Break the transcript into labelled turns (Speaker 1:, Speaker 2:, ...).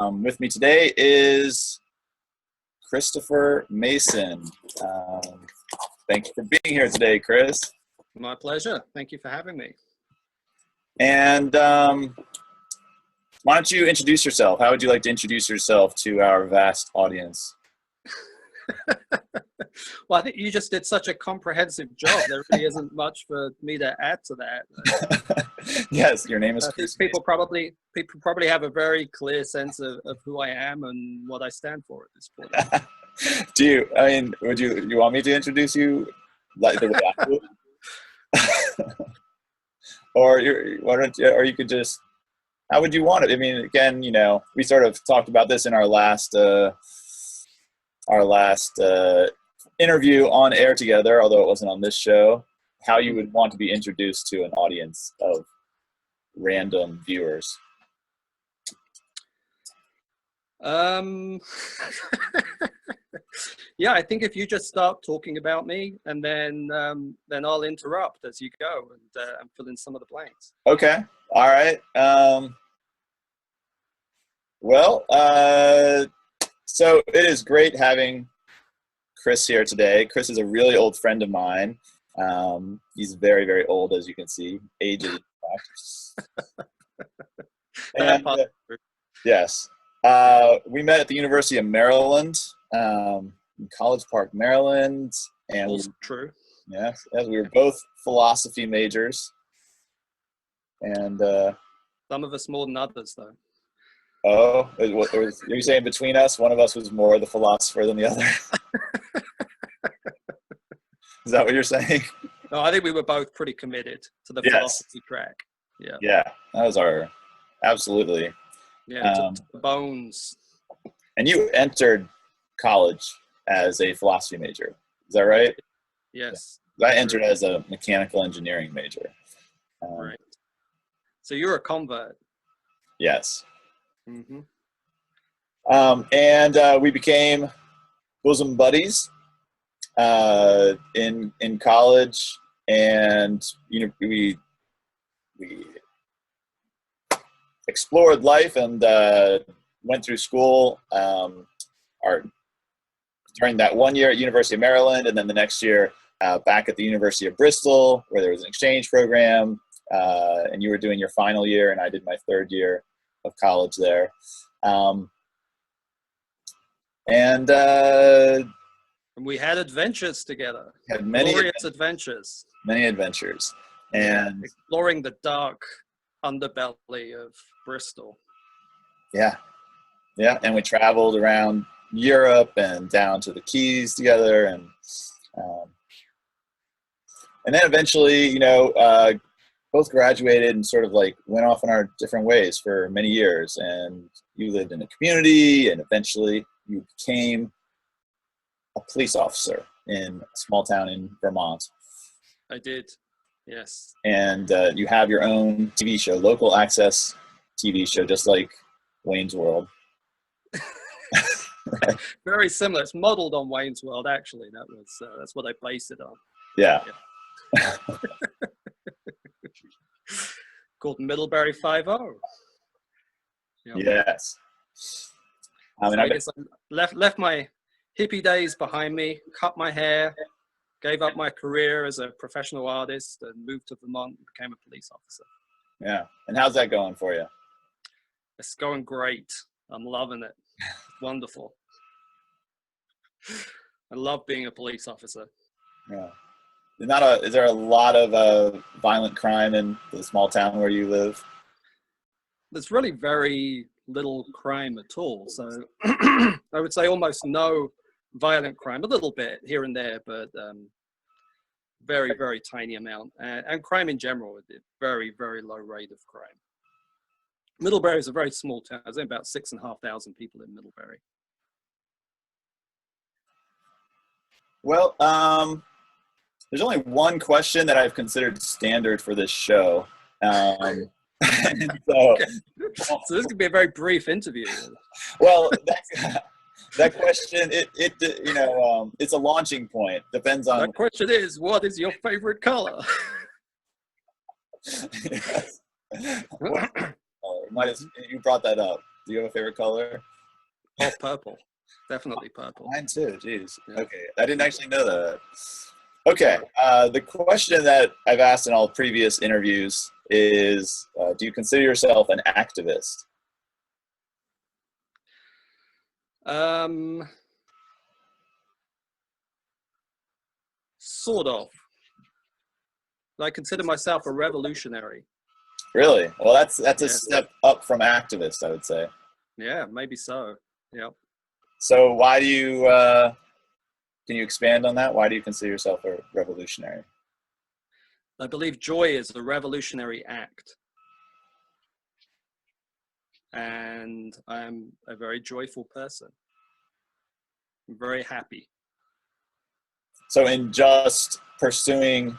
Speaker 1: With me today is Christopher Mason. Thank you for being here today, Chris.
Speaker 2: My pleasure. Thank you for having me.
Speaker 1: And why don't you introduce yourself? How would you like to introduce yourself to our vast audience?
Speaker 2: Well, I think you just did such a comprehensive job. There really isn't much for me to add to that.
Speaker 1: Yes, your name is Chris.
Speaker 2: People probably have a very clear sense of who I am and what I stand for at this point.
Speaker 1: Would you want me to introduce you like the way I would? Or you could just, how would you want it? I mean, again, we sort of talked about this in our last interview on air together, although it wasn't on this show, how you would want to be introduced to an audience of random viewers.
Speaker 2: Yeah, I think if you just start talking about me, and then I'll interrupt as you go and fill in some of the blanks.
Speaker 1: Okay. All right. So it is great having Chris here today. Chris is a really old friend of mine. He's very, very old, as you can see, ages. And, yes. We met at the University of Maryland, in College Park, Maryland. And
Speaker 2: true.
Speaker 1: Yes, we were both philosophy majors. And
Speaker 2: some of us more than others, though.
Speaker 1: Oh, you're saying between us, one of us was more the philosopher than the other? Is that what you're saying?
Speaker 2: No, I think we were both pretty committed to the philosophy track. Yeah.
Speaker 1: Yeah, that was absolutely.
Speaker 2: Yeah, to the bones.
Speaker 1: And you entered college as a philosophy major. Is that right?
Speaker 2: Yes.
Speaker 1: Yeah. I entered as a mechanical engineering major.
Speaker 2: Right. So you're a convert.
Speaker 1: Yes.
Speaker 2: Mm-hmm.
Speaker 1: And we became bosom buddies in college, and we explored life and went through school. During that 1 year at University of Maryland, and then the next year back at the University of Bristol, where there was an exchange program, and you were doing your final year, and I did my third year of college there. And
Speaker 2: we had adventures together.
Speaker 1: Had many
Speaker 2: glorious adventures.
Speaker 1: Many adventures. And
Speaker 2: exploring the dark underbelly of Bristol.
Speaker 1: Yeah. Yeah. And we traveled around Europe and down to the Keys together. And then eventually, both graduated and sort of like went off in our different ways for many years. And you lived in a community, and eventually you became a police officer in a small town in Vermont.
Speaker 2: I did, yes.
Speaker 1: And you have your own TV show, local access TV show, just like Wayne's World.
Speaker 2: Right. Very similar. It's modeled on Wayne's World, actually. That's what I based it on.
Speaker 1: Yeah.
Speaker 2: Called Middlebury Five-0.
Speaker 1: Yes.
Speaker 2: I guess I left my hippie days behind me, cut my hair, gave up my career as a professional artist, and moved to Vermont and became a police officer.
Speaker 1: Yeah. And how's that going for you?
Speaker 2: It's going great. I'm loving it. Wonderful. I love being a police officer.
Speaker 1: Yeah. Is there a lot of violent crime in the small town where you live?
Speaker 2: There's really very little crime at all. So I would say almost no violent crime, a little bit here and there, but very, very tiny amount. And crime in general, a very, very low rate of crime. Middlebury is a very small town. There's only about 6,500 people in Middlebury.
Speaker 1: Well, there's only one question that I've considered standard for this show. So
Speaker 2: this could be a very brief interview.
Speaker 1: Well, that question, it's a launching point. Depends on.
Speaker 2: That question is, what is your favorite color?
Speaker 1: You brought that up. Do you have a favorite color?
Speaker 2: Oh, purple. Definitely purple.
Speaker 1: Mine too. Jeez.
Speaker 2: Yeah.
Speaker 1: Okay, I didn't actually know that. Okay, the question that I've asked in all previous interviews is, do you consider yourself an activist?
Speaker 2: Sort of. I consider myself a revolutionary.
Speaker 1: Really? Well, that's a
Speaker 2: Yeah.
Speaker 1: step up from activist, I would say.
Speaker 2: Yeah, maybe so. Yeah.
Speaker 1: So why do you, can you expand on that? Why do you consider yourself a revolutionary?
Speaker 2: I believe joy is a revolutionary act. And I'm a very joyful person. I'm very happy.
Speaker 1: So in just pursuing